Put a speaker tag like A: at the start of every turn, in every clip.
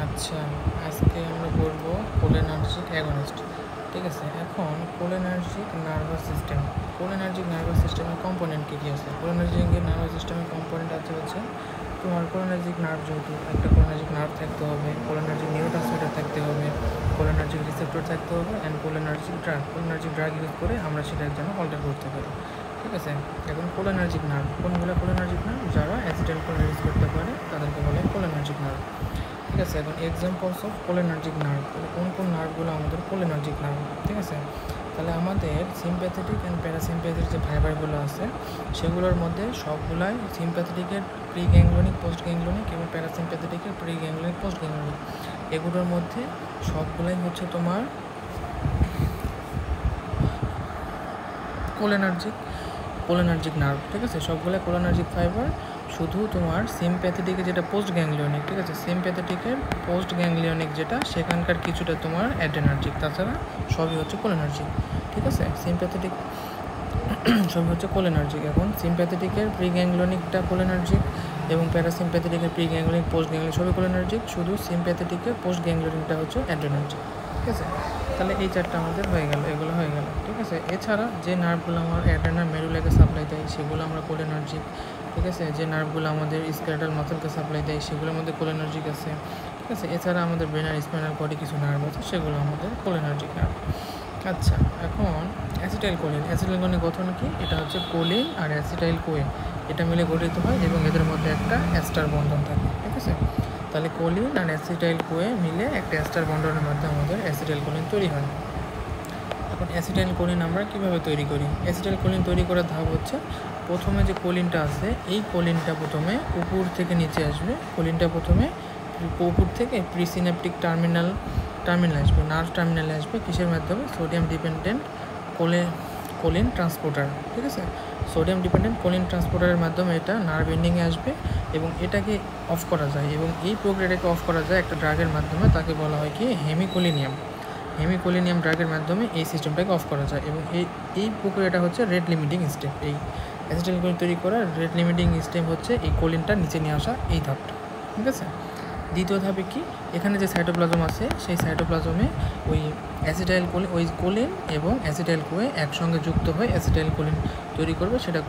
A: আচ্ছা, আজকে আমরা বলবো কোলিনার্জিক অ্যাগনিস্ট। ঠিক আছে, এখন cholinergic nervous system. Cholinergic nervous সিস্টেমের কম্পোনেন্ট কী কী আছে? কোলিনার্জিক নার্ভাস সিস্টেমের কম্পোনেন্ট হচ্ছে তোমার কোলিনার্জিক নার্ভ, যেহেতু একটা কোলিনার্জিক নার্ভ থাকতে হবে, কোলিনার্জিক নিউরোট্রান্সমিটার থাকতে হবে, কোলিনার্জিক রিসেপ্টর থাকতে হবে, অ্যান্ড কোলিনার্জিক ড্রাগ ইউজ করে আমরা সেটার জন্য অল্টার করতে পারি। ঠিক আছে, এখন কোলিনার্জিক নার্ভ কোনগুলো? কোলিনার্জিক নার্ভ যারা অ্যাসিটাইল কোলিন রিলিজ করতে পারে তাদেরকে বলে কোলিনার্জিক নার্ভ। ঠিক আছে, এখন এক্সাম্পলস অফ কোলিনার্জিক নার্ভ, তাহলে কোন কোন নার্ভগুলো আমাদের কোলিনার্জিক নার্ভ? ঠিক আছে, তাহলে আমাদের সিম্প্যাথেটিক অ্যান্ড প্যারাসিম্প্যাথেটিক যে ফাইবারগুলো আছে সেগুলোর মধ্যে সবগুলাই সিম্প্যাথেটিকের প্রি গ্যাংগ্লিয়নিক, পোস্ট গ্যাংগ্লিয়নিক এবং প্যারাসিম্প্যাথেটিকের প্রি গ্যাংগ্লিয়নিক, পোস্ট গ্যাংগ্লিয়নিক, এগুলোর মধ্যে সবগুলাই হচ্ছে তোমার কোলিনার্জিক নার্ভ। ঠিক আছে, সবগুলো কোলিনার্জিক ফাইবার, শুধু তোমার সিম্প্যাথেটিকে যেটা পোস্ট গ্যাংলিয়নিক, ঠিক আছে, সিম্প্যাথেটিকের পোস্ট গ্যাংলিয়নিক যেটা সেখানকার কিছুটা তোমার অ্যাড্রেনার্জিক, তাছাড়া সবই হচ্ছে কোলিনার্জিক। ঠিক আছে, সিম্প্যাথেটিক সবই হচ্ছে কোলিনার্জিক। এখন সিম্প্যাথেটিকের প্রি গ্যাংলিয়নিকটা কোলিনার্জিক এবং প্যারাসিম্প্যাথেটিকের প্রি গ্যাংলিয়নিক, পোস্ট গ্যাংলিয়নিক সবই কোলিনার্জিক, শুধু সিম্প্যাথেটিকের পোস্ট গ্যাংলিয়নিকটা হচ্ছে অ্যাড্রেনার্জিক। ঠিক আছে, তাহলে এই চারটা আমাদের হয়ে গেল, এগুলো হয়ে গেল। ঠিক আছে, এছাড়া যে নার্ভগুলো আমার অ্যাড্রেনাল মেডুলাকে সাপ্লাই দেয় সেগুলো আমরা কোলিনার্জিক। ঠিক আছে, যে নার্ভগুলো আমাদের স্কেলেটাল মাসলকে সাপ্লাই দেয় সেগুলোর মধ্যে কোলিনার্জিক আছে। ঠিক আছে, এছাড়া আমাদের ব্রেন আর স্পাইনাল কর্ডে কিছু নার্ভ আছে, সেগুলো আমাদের কোলিনার্জিক নার্ভ। আচ্ছা, এখন অ্যাসিটাইল কোলিন গঠন কি? এটা হচ্ছে কোলিন আর অ্যাসিটাইল কোয়ে, এটা মিলে গঠিত হয় এবং এদের মধ্যে একটা অ্যাস্টার বন্ধন থাকে। ঠিক আছে, তাহলে কোলিন আর অ্যাসিটাইল কোয়ে মিলে একটা অ্যাস্টার বন্ডনের মাধ্যমে আমাদের অ্যাসিটাইল কোলিন তৈরি হয়। এখন অ্যাসিটাইল কোলিন আমরা কীভাবে তৈরি করি? অ্যাসিটাইল কোলিন তৈরি করার ধাপ হচ্ছে, প্রথমে যে কোলিনটা আছে এই কোলিনটা প্রথমে উপর থেকে নিচে আসবে। কোলিনটা প্রথমে উপর থেকে প্রিসিন্যাপটিক টার্মিনাল আসবে, নার্ভ টার্মিনালে আসবে। কিসের মাধ্যমে? Sodium dependent choline transporter. ঠিক আছে, সোডিয়াম ডিপেন্ডেন্ট কোলিন ট্রান্সপোর্টারের মাধ্যমে এটা নার্ভ এন্ডিংয়ে আসবে এবং এটাকে অফ করা যায়, এবং এই প্রক্রিয়াটাকে অফ করা যায় একটা ড্রাগের মাধ্যমে, তাকে বলা হয় কি হেমিকোলিনিয়াম ড্রাগের মাধ্যমে এই সিস্টেমটাকে অফ করা যায়। এবং এই প্রক্রিয়াটা হচ্ছে রেট লিমিটিং স্টেপ। এই অ্যাসিটাইল কোলিন তৈরি করার রেট লিমিটিং স্টেপ হচ্ছে এই কোলিনটা নিচে নিয়ে আসা, এই ধাপটা। ঠিক আছে, দ্বিতীয় ধাপে কি? এখানে যে সাইটোপ্লাজম আছে সেই সাইটোপ্লাজমে ওই কোলিন এবং অ্যাসিটাইল কোয়ে একসঙ্গে যুক্ত হয়ে অ্যাসিটাইল কোলিন তৈরি করবে। সেটা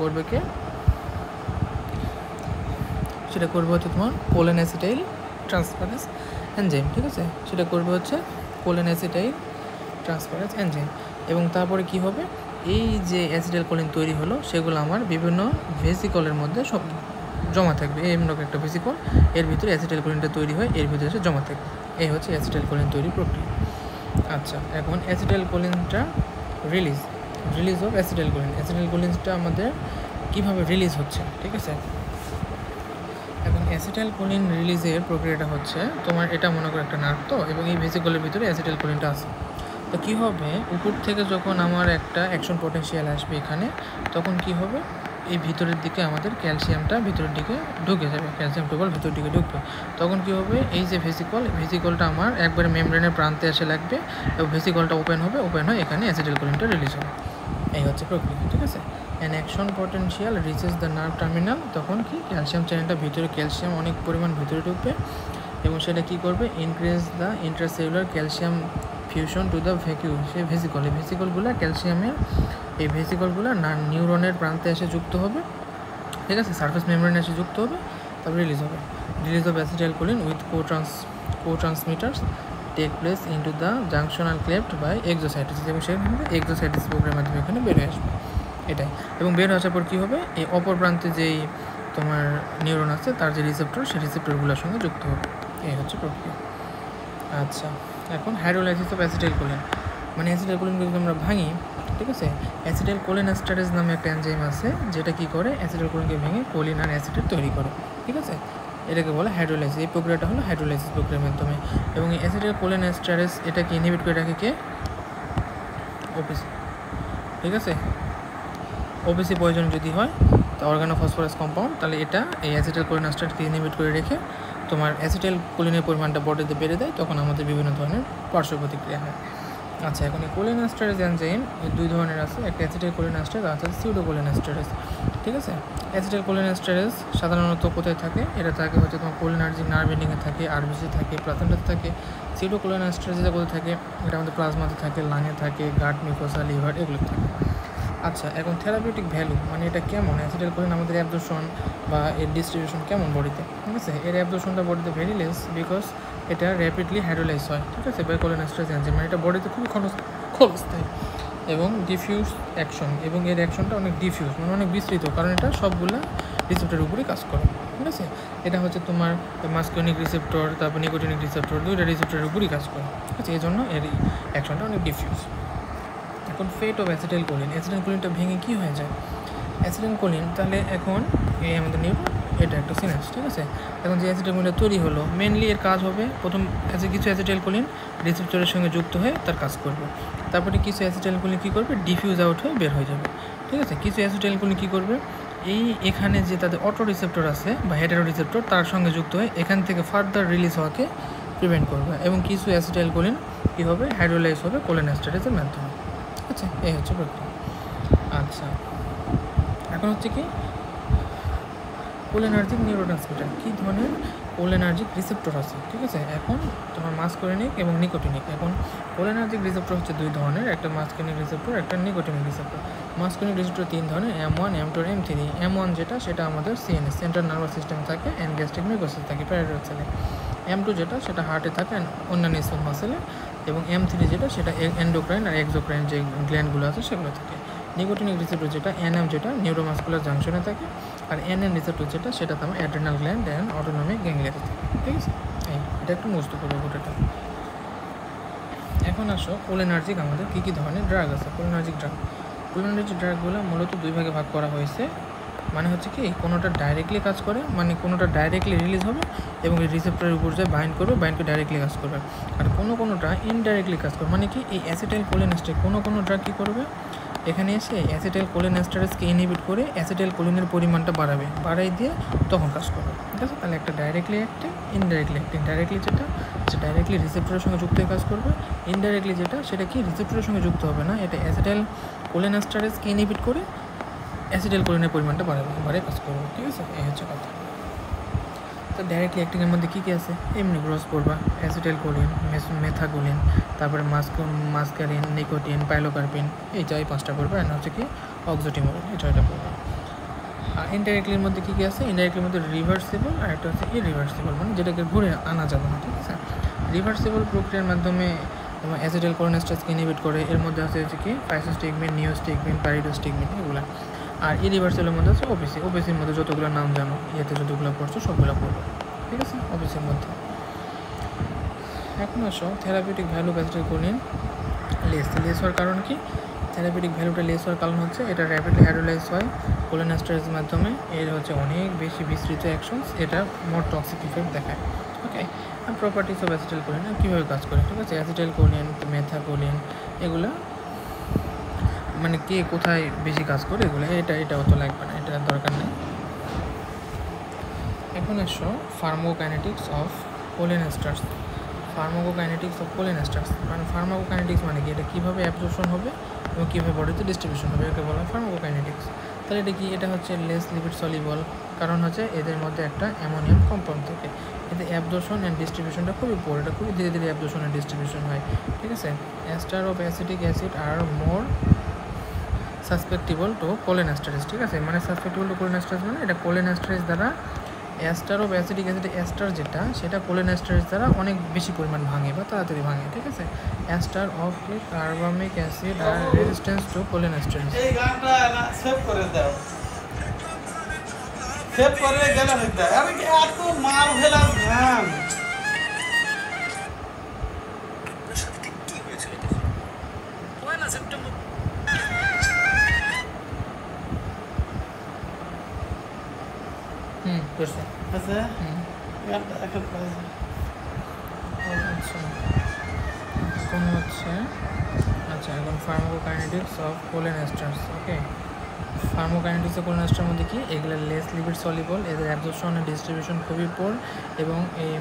A: করবে হচ্ছে তোমার কোলিন অ্যাসিটাইল ট্রান্সফারেন্স এনজাইম। ঠিক আছে, সেটা করবে হচ্ছে কোলিন অ্যাসিটাইল ট্রান্সফারেন্স এনজাইম। এবং তারপরে কি হবে? এই যে অ্যাসিটাইল কোলিন তৈরি হলো সেগুলো আমার বিভিন্ন ভেসিকলের মধ্যে সব জমা থাকবে। এমন একটা ভেসিকল, এর ভিতরে অ্যাসিটাইল কোলিনটা তৈরি হয়, এর ভিতরে এসে জমা থাকবে। এই হচ্ছে অ্যাসিটাইল কোলিন তৈরি প্রক্রিয়া। আচ্ছা, এখন অ্যাসিটাইল কোলিনটা রিলিজ অফ অ্যাসিটাইল কোলিনটা আমাদের কীভাবে রিলিজ হচ্ছে? ঠিক আছে, এখন অ্যাসিটাইল কোলিন রিলিজের প্রক্রিয়াটা হচ্ছে তোমার, এটা মনে করো একটা নার্ভ তো, এবং এই ভেসিকলের ভিতরে অ্যাসিটাইল কোলিনটা আছে। তো কী হবে? উপর থেকে যখন আমার একটা অ্যাকশন পটেনশিয়াল আসবে এখানে, তখন কি হবে? এই ভিতরের দিকে আমাদের ক্যালসিয়ামটা ভিতরের দিকে ঢুকে যাবে, ক্যালসিয়াম টোপাল ভিতরের দিকে ঢুকবে। তখন কি হবে? এই যে ভেসিকলটা আমার একবারে মেমব্রেনের প্রান্তে এসে লাগবে এবং ভেসিকলটা ওপেন হয়ে এখানে অ্যাসিটাইল কোলিনটা রিলিজ হবে। এই হচ্ছে প্রক্রিয়া। ঠিক আছে, an action potential reaches the nerve terminal, তখন কি ক্যালসিয়াম চ্যানেলটা ভিতরে, ক্যালসিয়াম অনেক পরিমাণ ভিতরে ঢুকবে এবং সেটা কী করবে? Increase the intracellular calcium fusion to the vacuole. সেই ভেসিকলগুলো ক্যালসিয়ামের এই ভেসিকলগুলো নিউরনের প্রান্তে এসে যুক্ত হবে। ঠিক আছে, সারফেস মেমব্রেনে এসে যুক্ত হবে, তারপর release of acetylcholine with co-transmitters take place into the junctional cleft by exocytosis, এবং সেখানে এক্সোসাইটোসিস প্রক্রিয়ার মাধ্যমে এখানে বেরিয়ে আসবে। এটাই, এবং বের আসার পর কী হবে? এই অপর প্রান্তে যেই তোমার নিউরন আছে তার যে রিসেপ্টর, সেই রিসেপ্টরগুলোর সঙ্গে যুক্ত হবে। এই হচ্ছে প্রক্রিয়া। আচ্ছা, এখন হাইড্রোলাইসিস অফ অ্যাসিটাইল কোলিন, মানে অ্যাসিটাইল কোলিনকে যদি আমরা ভাঙি, ঠিক আছে, অ্যাসিটাইল কোলিনেস্টারেজ নামে একটা এনজাইম আছে যেটা কী করে? অ্যাসিটাইল কোলিনকে ভেঙে কোলিন আর অ্যাসিটেট তৈরি করে। ঠিক আছে, এটাকে বলে হাইড্রোলাইসিস। এই প্রক্রিয়াটা হলো হাইড্রোলাইসিস প্রক্রিয়ার মাধ্যমে। এবং এই অ্যাসিটাইল কোলিনেস্টারেজ এটাকে ইনহিবিট করে রাখে কে? ওপিসি। ঠিক আছে, ওপিসি পয়জন যদি হয় তা অর্গানোফসফরাস কম্পাউন্ড, তাহলে এটা এই অ্যাসিটাইল কোলিনেস্টারেজকে ইনহিবিট করে রেখে তোমার অ্যাসিটাইল কোলিনের পরিমাণটা বডিতে বেড়ে দেয়, তখন আমাদের বিভিন্ন ধরনের পার্শ্ব প্রতিক্রিয়া হয়। আচ্ছা, এখন এই কোলিনেস্টারেজ এনজাইম দুই ধরনের আছে, একটা অ্যাসিটাইল কোলিনেস্টারেজ আর আছে সিউডো কোলিনেস্টারেজ। ঠিক ঠিক আছে। অ্যাসিটাইল কোলিনেস্টারেজ সাধারণত কোথায় থাকে? এটা থাকে হচ্ছে তোমার কোলিনার্জিক নার্ভ এন্ডিংয়ে থাকে, আরবিসি থাকে, প্লাসেন্টাতে থাকে। সিউডোকোলিনেস্টারেজ যেটা কোথায় থাকে? এটা আমাদের প্লাজমাতে থাকে, লাঙে থাকে, গাট, মিউকোসা, লিভার এগুলো থাকে। আচ্ছা, এখন থেরাপিউটিক ভ্যালু মানে এটা কেমন? অ্যাসিটাইল কোলিন আমাদের অ্যাবজর্পশন বা এর ডিস্ট্রিবিউশন কেমন বডিতে? ঠিক আছে, এর অ্যাবজর্পশনটা বডিতে ভেরি লেস, বিকজ এটা র্যাপিডলি হাইড্রোলাইজ হয়, ঠিক আছে, বাই কোলিনেস্টারেজ এনজাইম। মানে এটা বডিতে খুবই ক্ষণস্থায়ী এবং ডিফিউজ অ্যাকশন, এবং এর অ্যাকশনটা অনেক ডিফিউজ মানে অনেক বিস্তৃত, কারণ এটা সবগুলা রিসেপ্টরের উপরেই কাজ করে, ঠিক আছে। এটা হচ্ছে তোমার মাস্কিউনিক রিসেপ্টর, তারপর নিকোটিনিক রিসেপ্টর, দুইটা রিসেপ্টরের উপরেই কাজ করে, ঠিক আছে। এই জন্য এর অ্যাকশনটা অনেক ডিফিউজ। এখন ফেট অফ অ্যাসিটাইল কোলিন, অ্যাসিটাইল কোলিনটা ভেঙে কী হয়ে যায়? অ্যাসিটাইল কোলিন তাহলে এখন এই আমাদের নিউরন, এটা একটা সিনাপস, ঠিক আছে। এখন যে অ্যাসিটাইল কোলিনটা তৈরি হলো, মেনলি এর কাজ হবে প্রথম কিছু অ্যাসিটাইল কোলিন রিসেপ্টরের সঙ্গে যুক্ত হয়ে তার কাজ করবে। তারপরে কিছু অ্যাসিটাইল কোলিন কী করবে? ডিফিউজ আউট হয়ে বের হয়ে যাবে, ঠিক আছে। কিছু অ্যাসিটাইল কোলিন কী করবে? এখানে যে তাদের অটো রিসেপ্টর আছে বা হেটারো রিসেপ্টর, তার সঙ্গে যুক্ত হয়ে এখান থেকে ফার্দার রিলিজ হওয়াকে প্রিভেন্ট করবে। এবং কিছু অ্যাসিটাইল কোলিন কী হবে? হাইড্রোলাইজ হবে কোলিনেস্টারেজের মাধ্যমে। আচ্ছা, এই হচ্ছে প্রক্রিয়া। আচ্ছা, এখন হচ্ছে কি কোলিনার্জিক নিউরোট্রান্সমিটার, কী ধরনের কোলিনার্জিক রিসেপ্টর আছে, ঠিক আছে। এখন তোমার মাস্কুলিনিক এবং নিকোটিনিক। এখন কোলিনার্জিক রিসেপ্টর হচ্ছে দুই ধরনের, একটা মাস্কুলিনিক রিসেপ্টর, একটা নিকোটিনিক রিসেপ্টর। মাস্কুলিনিক রিসেপ্টর তিন ধরনের, M1, M2 আর M3। M1 যেটা, সেটা আমাদের সিএনএস, সেন্ট্রাল নার্ভাস সিস্টেমে থাকে, অ্যান্ড গ্যাস্ট্রিক মিউকোসিস থাকে, প্যারাইডাল সেলে। M2 যেটা, সেটা হার্টে থাকে, অন্যান্য স্মুথ মাসেলে। এবং M3 যেটা, সেটা এন্ডোক্রাইন আর এক্সোক্রাইন যে গ্ল্যান্ডগুলো আছে সেগুলো থাকে। নিকোটিনিক রিসেপ্টর যেটা, NM যেটা নিউরোমাস্কুলার জাংশনে থাকে, আর NN রিসেপ্টর যেটা, সেটা তোমার অ্যাড্রেনাল গ্ল্যান্ড অ্যান্ড অটোনমিক গ্যাংলিয়াতে থাকে, ঠিক আছে। এটা একটু মুস্ত করবে গোটাটা। এখন আসো কোলিনার্জিক আমাদের কী কী ধরনের ড্রাগ আছে। কোলিনার্জিক ড্রাগগুলো মূলত দুই ভাগে ভাগ করা হয়েছে। মানে হচ্ছে কি, কোনোটা ডাইরেক্টলি কাজ করে, মানে কোনোটা ডাইরেক্টলি রিলিজ হবে এবং এই রিসেপ্টরের উপর যে বাইন্ড করবে, বাইন্ড করে ডাইরেক্টলি কাজ করবে। আর কোনোটা ইনডাইরেক্টলি কাজ করবে, মানে কি এই অ্যাসিটাইল কোলিনেস্টারেজ কোনো ড্রাগ কী করবে, এখানে এসে অ্যাসিটাইল কোলিনেস্টারেজকে ইনহিবিট করে অ্যাসিটাইল কোলিনের পরিমাণটা বাড়াই দিয়ে তখন কাজ করবে, ঠিক আছে। তাহলে একটা directly acting, indirectly acting. Directly যেটা, সে ডাইরেক্টলি রিসেপ্টরের সঙ্গে যুক্ত হয়ে কাজ করবে। ইনডাইরেক্টলি যেটা, সেটা কি রিসেপ্টরের সঙ্গে যুক্ত হবে না, এটা অ্যাসিটাইল কোলিনেস্টারেজকে ইনহিবিট করে অ্যাসিটাইল কোলিনের পরিমাণটা বাড়ায় কাজ করবে, ঠিক আছে। এই হচ্ছে কথা। তো ডাইরেক্টলি অ্যাক্টিংয়ের মধ্যে কী কী আছে? এমনি গ্রস করবা, অ্যাসিটাইল কোলিন, মেথাকোলিন, তারপরে মাস্কারিন, নিকোটিন, পাইলোকার্পিন, এই 5টা করবে। আর হচ্ছে কি অক্সোটিমোরিন, এই 6টা করবে। আর ইনডাইরেক্টলির মধ্যে কী কী আছে? ইনডাইরেক্টলির মধ্যে রিভার্সিবল আর একটা হচ্ছে ইরিভার্সিবল, মানে যেটাকে ঘুরে আনা যাবে না, ঠিক আছে। রিভার্সিবল প্রক্রিয়ার মাধ্যমে তোমার অ্যাসিটাইল কোলিনেস্টারেজকে ইনহিবিট করে। এর মধ্যে আছে হচ্ছে কি ফাইসোস্টিগমিন, নিওস্টিগমিন, পাইরিডোস্টিগমিন, এগুলো। আর ইরিভার্সিবলের মধ্যে আছে ওপিসির মধ্যে যতগুলো নাম জানো, এতে যতগুলো পড়ছো সবগুলো পড়বে, ঠিক আছে, ওপিসির মধ্যে। এখন আসো therapeutic value acetylcholine less হওয়ার কারণ কি? থেরাপিউটিক ভ্যালুটা লেস হওয়ার কারণ হচ্ছে এটা র্যাপিডলি হাইড্রোলাইজ হয় কোলিনেস্টারেজের মাধ্যমে। এর হচ্ছে অনেক বেশি বিস্তৃত অ্যাকশনস, এটা মোর টক্সিক ইফেক্ট দেখায়, ওকে। আর প্রপার্টিস অফ অ্যাসিটাইল কোলিন কীভাবে কাজ করে, ঠিক আছে। অ্যাসিটাইল কোলিন, মেথাকোলিন, এগুলো মানে কে কোথায় বেশি কাজ করে, এগুলো এটাও তো লাগবে না, এটা দরকার নেই। এখন আসো ফার্মাকোকাইনেটিক্স অফ কোলিনেস্টার্স। মানে ফার্মাকোকাইনেটিক্স মানে কি, এটা কীভাবে অ্যাবজর্পশন হবে এবং কীভাবে বডিতে ডিস্ট্রিবিউশন হবে, একে বলা হয় ফার্মাকোকাইনেটিক্স। তাহলে এটা কি? এটা হচ্ছে লেস লিপিড সলিবল, কারণ হচ্ছে এদের মধ্যে একটা অ্যামোনিয়াম কম্পাউন্ড থাকে। এতে অ্যাবজর্পশন অ্যান্ড ডিস্ট্রিবিউশনটা খুবই পোর, এটা খুবই ধীরে ধীরে অ্যাবজর্পশন অ্যান্ড ডিস্ট্রিবিউশন হয়, ঠিক আছে। Ester of acetic acid are more susceptible to cholinesterase, ঠিক আছে। মানে সাসপেক্টিবল টু কোলিনেস্টারেজ মানে এটা কোলিনেস্টারেজ দ্বারা, ester of acetic acid ester যেটা, সেটা কোলিনেস্টারেজ দ্বারা অনেক বেশি পরিমাণ ভাঙে বা তাড়াতাড়ি ভাঙে, ঠিক আছে। Ester of carbamic acid are resistance to cholinesterase.
B: এই গানটা সেভ করে দাও, সেভ করে গেলে হইতা। আরে কি এত মার্ভেলাস গান!
A: করছে
B: আছে গানটা এখন বাজে।
A: আচ্ছা, এখন হচ্ছে এখন pharmacokinetics of cholinesters, okay. Pharmacokinetics of কোলিনেস্টারের মধ্যে কি, এগুলো লেস লিপিড সলিবল, এদের অ্যাবজর্পশন আর ডিস্ট্রিবিউশন খুবই পোর। এবং এই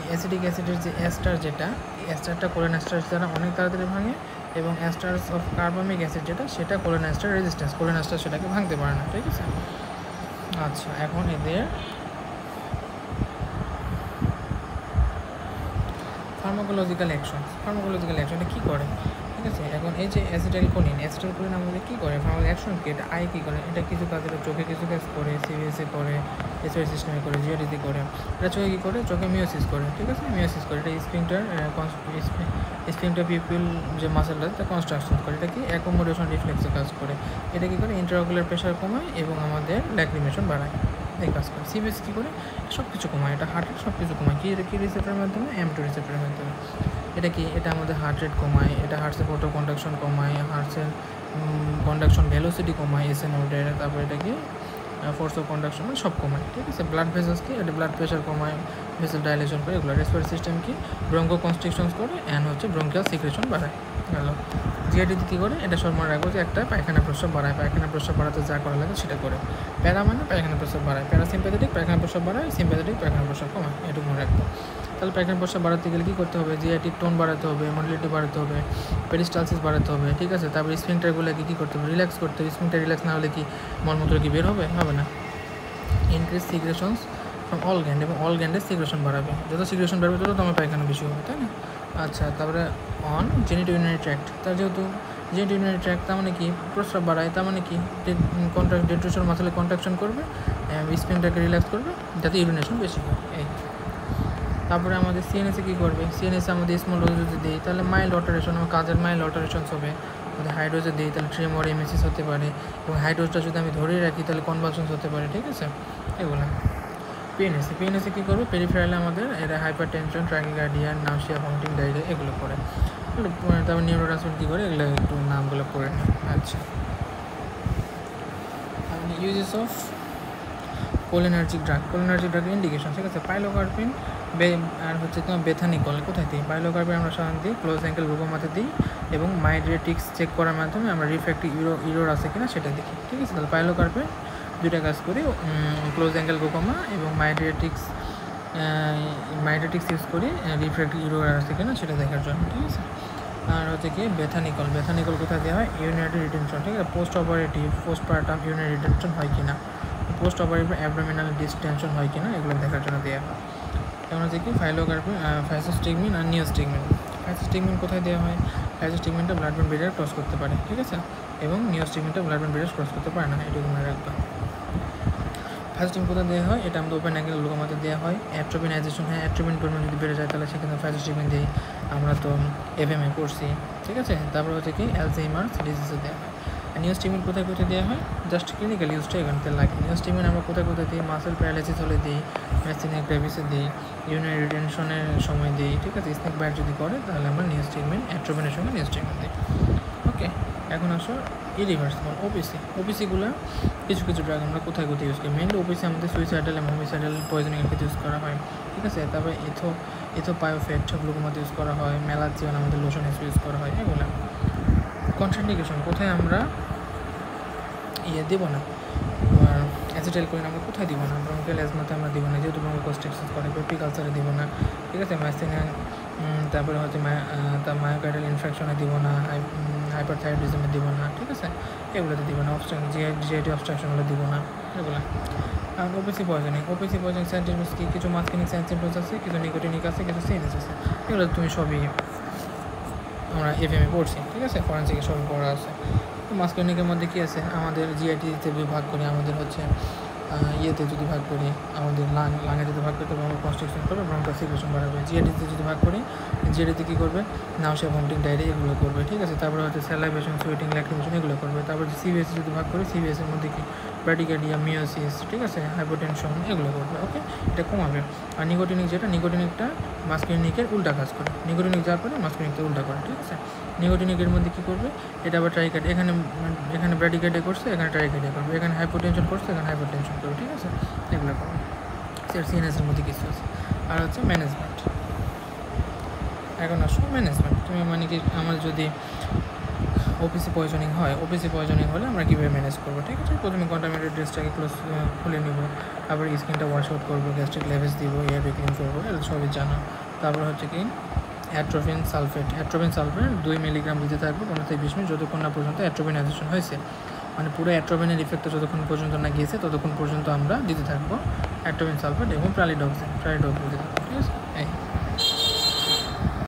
A: অ্যাসিটিক অ্যাসিডের যে এস্টার যেটা, এস্টারটা কোলিনেস্টারেজ দ্বারা অনেক তাড়াতাড়ি ভাঙে। এবং অ্যাস্টার্স অফ কার্বামিক অ্যাসিড যেটা সেটা কোলিনেস্টার রেজিস্ট্যান্স, কোলিনেস্টার সেটাকে ভাঙতে পারে না, ঠিক আছে। আচ্ছা, এখন এদের ফার্মাকোলজিক্যাল অ্যাকশনটা কী করে, ঠিক আছে। এখন এই যে অ্যাসিটাইল কোলিন আমাদের কী করে, ফার্মাকো অ্যাকশন কি, এটা আই কী করে, এটা কিছু কাজ, এটা চোখে কিছু কাজ করে, সিভিএসএ করে, এসওআই সিস্টেমে করে, জিআরডিতে করে। এটা চোখে কী করে, চোখে মিওসিস করে, ঠিক আছে, মিওসিস করে। এটা স্পিংটার পিপিল যে মাসেলটা তা কনস্ট্রাকশন করে। এটা কি অ্যাকোমোডেশন রিফ্লেক্সে কাজ করে। এটা কী করে, ইন্টারঅকুলার প্রেশার কমায় এবং আমাদের ল্যাক্রিমেশন বাড়ায়, এই কাজ করে। সিবিএস কী করে, সব কিছু কমায়, এটা হার্টের সব কিছু কমায়। কী রিসেপ্টরের মাধ্যমে, M2 রিসেপ্টরের মাধ্যমে। এটা কি, এটা আমাদের হার্ট রেট কমায়, এটা হার্টসের ফটো কন্ডাকশন কমায়, হার্টসের কন্ডাকশন ভেলোসিটি কমায় এসএ নোডের। তারপরে এটা কি ফোর্স অফ কন্ডাকশন সব কমায়, ঠিক আছে। ব্লাড ভেসেলস কি, এটা ব্লাড প্রেশার কমায়, ভেসেল ডাইলেশন করে, এগুলো। রেসপিরেটরি সিস্টেম কি, ব্রঙ্কো কনস্ট্রিকশনস করে অ্যান্ড হচ্ছে ব্রঙ্কিয়াল সিক্রেশন বাড়ায়, গেল। জিআইডিতে কী করে, এটা সব মনে রাখবো যে একটা পায়খানা প্রস্রাব বাড়ায়, পায়খানা প্রস্রাব বাড়াতে যা করা লাগে সেটা করে। প্যারা মানে পায়খানা প্রস্রাব বাড়ায়, প্যারাসিম্প্যাথেটিক পায়খানা প্রস্রাব বাড়ায়, সিম্প্যাথেটিক পায়খানা প্রস্রাব কমায়, এটুকু মনে রাখবো। তাহলে পায়খানা প্রস্রাব বাড়াতে গেলে কী করতে হবে, জিআইটির টোন বাড়াতে হবে, মডুলিটি বাড়াতে হবে, পেরিস্টালসিস বাড়াতে হবে, ঠিক আছে। তারপরে স্ফিংটারগুলোকে কী করতে হবে, রিল্যাক্স করতে হবে। স্ফিংটার রিল্যাক্স না হলে কি মলমূত্র কি বের হবে, হবে না। ইনক্রিজ সিগ্রেশনস ফ্রম অল গ্ল্যান্ড, এবং অল গ্ল্যান্ডের সিগ্রেশন বাড়াবে, যত সিগ্রেশন বাড়বে তত তোমার পায়খানা বেশি হবে, তাই না। আচ্ছা, তারপরে অন জেনিটো ইউরিনারি ট্র্যাক্ট, তার যেহেতু জেনিটো ইউরিনারি ট্র্যাক্ট তার মানে কি প্রস্রাব বাড়ায়, তার মানে কি ডেট্রোসাল মাসেলে কন্ট্রাকশন করবে, স্পিনটাকে রিল্যাক্স করবে যাতে ইউরিনেশন বেশি হয়, এই। তারপরে আমাদের সিএনএসে কী করবে, সিএনএসে আমাদের স্মল ডোজ যদি দিই তাহলে মাইল্ড অল্টারেশন, আমার কাজের মাইল্ড অল্টারেশনস হবে। যদি হাই ডোজে দিই তাহলে ট্রেমর এমএসিস হতে পারে, এবং হাই ডোজটা যদি আমি ধরেই রাখি তাহলে কনভালশনস হতে পারে, ঠিক আছে, এগুলো। পিএনএসে কী করবে, পেরিফেরালে আমাদের এটা hyper tension, tachycardia, নাউসিয়া, vomiting, diarrhoea এগুলো করে। তারপর নিউরোট্রান্সমিটার কী করে, এগুলো একটু নামগুলো পড়ে নেই। আচ্ছা, uses of cholinergic drug indication, ঠিক আছে। পাইলোকার্পিন আর হচ্ছে তোমার বেথানিকল কোথায় দিই, পাইলোকার্পিন আমরা সাধারণত দিই ক্লোজ অ্যাঙ্কেল গ্লুকোমাতে দিই, এবং মাইড্রেটিক্স চেক করার মাধ্যমে আমরা রিফ্র্যাক্টিভ ইরোর আছে কিনা সেটা দেখি, ঠিক আছে। তাহলে পাইলোকার্পিন দুইটা কাজ করি, ক্লোজ অ্যাঙ্কেল গ্লুকোমা এবং মাইড্রেটিক্স ইউজ করি রিফ্র্যাক্টিভ ইরোর আছে কিনা সেটা দেখার জন্য, ঠিক আছে। আর হচ্ছে কি বেথানিকল কোথায় দেওয়া হয়, ইউরিনারি রিটেনশন, ঠিক আছে। পোস্টপার্টাম ইউরিনারি রিটেনশন হয় কিনা, পোস্ট অপারেটিভ অ্যাবডোমিনাল ডিস্টেনশন হয় কিনা এগুলো দেখার জন্য দেওয়া হয়। যেমন হচ্ছে কি ফাইসোস্টিগমিন আর নিওস্টিগমিন। ফাইসোস্টিগমিন কোথায় দেওয়া হয়, ফাইসোস্টিগমিনটা ব্লাড ব্রেন ব্যারিয়ার ক্রস করতে পারে, ঠিক আছে, এবং নিওস্টিগমিনটা ব্লাড ব্রেন ব্যারিয়ার ক্রস করতে পারে না, এটুকু মনে রাখবে। ফাইসোস্টিগমিন কোথায় দেওয়া হয়, এটা আমাদের ওপেন অ্যাঙ্গেল গ্লুকোমাতে দেওয়া হয়। অ্যাট্রোপিনাইজেশন, হ্যাঁ অ্যাট্রোপিন পরিমাণ যদি বেড়ে যায় তাহলে সেখানে ফাইসোস্টিগমিন দিই, আমরা তো এফএমএ পড়ছি, ঠিক আছে। তারপর হচ্ছে কি অ্যালজাইমার্স ডিজিজে দেওয়া হয়। নিওস্টিগমিন কোথায় দেওয়া হয়, জাস্ট ক্লিনিক্যাল ইউজটা এখানে লাগে। নিওস্টিগমিন আমরা কোথায় দিই, মাসেল প্যারালাইসিস হলে দিই, ম্যাসিনিয়া গ্রেভিসে দিই, ইউরিনারি রিটেনশনের সময় দিই, ঠিক আছে। স্নেক বাইট যদি করে তাহলে আমরা নিওস্টিগমিন অ্যাট্রোপিনের সঙ্গে নিওস্টিগমিন দিই, ওকে। এখন আসো ইরিভার্সিবল ওপিসিগুলো কিছু ড্রাগ আমরা কোথায় ইউজ করি, মেনলি ওপিসি আমাদের সুইসাইডাল এবং হোমিসাইডাল পয়জনিংয়ের ক্ষেত্রে ইউজ করা হয়, ঠিক আছে। তারপরে ইথোপায়োফেট গ্লুকোমাতে ইউজ করা হয়, মেলাজিয়ন আমাদের লোশন ইউজ করা হয়, এগুলো। কন্ট্রাইন্ডিকেশন কোথায় আমরা দেবো না, অ্যাসিটাইল কোলিন আমরা কোথায় দিব না, ব্রঙ্কিয়াল অ্যাজমাতে আমরা দিব না, যেহেতু ব্রঙ্কোকনস্ট্রিকশন করে, পেপটিক আলসারে দিব না, ঠিক আছে। ম্যাসিনিয়া, তারপরে হচ্ছে মায়োকার্ডিয়াল ইনফেকশনে দিব না, হাইপারথাইরয়েডিজমে দিব না, ঠিক আছে, এগুলোতে দিব না। জিআইটি অবস্ট্রাকশনগুলো দিব না, এগুলো। আর ওপিসি পয়জনিং সাইন্টিফিক কি, কিছু মাস্কিনিক সাইন্টিফিক আছে, কিছু নিকোটিনিক আছে, কিছু সিএনএস আছে, এগুলো তুমি সবই আমরা এফএমএ পড়ছি, ঠিক আছে, ফরেন্সিকে সবই পড়া আছে। মাস্কিনিকের মধ্যে কী আছে, আমাদের জিআইটিতে যদি ভাগ করি, আমাদের হচ্ছে ইয়েতে যদি ভাগ করি, আমাদের লাঙে যদি ভাগ করতে ব্রঙ্কো কনস্ট্রিকশন করবে, ব্রঙ্কো সিক্রেশন বাড়াবে। জিআইটিতে যদি ভাগ করি, জিআইটিতে কী করবে, নাউসিয়া, ভমিটিং, ডায়রিয়া এগুলো করবে, ঠিক আছে। তারপরে হচ্ছে স্যালাইভেশন, সুইটিং, ল্যাক্রিমেশন এগুলো করবে। তারপরে সিবিএসি যদি ভাগ করি, সিবিএসের মধ্যে কি ব্র্যাডিকার্ডিয়া, মিওসিস, ঠিক আছে, হাইপোটেনশন এগুলো করবে, ওকে, এটা কমাবে। আর নিকোটিনিকটা মাস্কিনিকের উল্টা কাজ করে, নিকোটিনিক যাওয়ার পরে মাস্কিনিকটা উল্টা করে, ঠিক আছে। নিকোটিনিকের মধ্যে কী করবে, এটা আবার ট্রাইকার্ড, এখানে ব্র্যাডিকার্ডিয়া করছে, এখানে ট্রাইকার্ডিয়া করবে, এখানে হাইপোটেনশন করছে, এখানে হাইপোটেনশন করবে, ঠিক আছে, এগুলো করবে। সিএনএসের মধ্যে কিছু আছে। আর হচ্ছে ম্যানেজমেন্ট। এখন আসো ম্যানেজমেন্ট, তুমি মানে কি, আমার যদি ওপিসি পয়জনিং হলে আমরা কীভাবে ম্যানেজ করবো, ঠিক আছে। প্রথমে কন্টামিনেটেড ড্রেসটাকে খুলে নিব, তারপরে স্কিনটা ওয়াশ আউট করবো, গ্যাস্ট্রিক লেভেজ দিব, এয়ার ক্লিন করবো, এগুলো সবই জানা। তারপর হচ্ছে কি অ্যাট্রোপিন সালফেট 2 মিলিগ্রাম দিতে থাকবো 15 থেকে 20 মিনিট, যতক্ষণ না পর্যন্ত অ্যাট্রোপিনাইজেশন হয়েছে, মানে পুরো অ্যাট্রোপিনের ইফেক্টটা যতক্ষণ পর্যন্ত না গিয়েছে ততক্ষণ পর্যন্ত আমরা দিতে থাকবো অ্যাট্রোপিন সালফেট এবং প্রালিডক্সিন দিতে থাকবো, ঠিক আছে।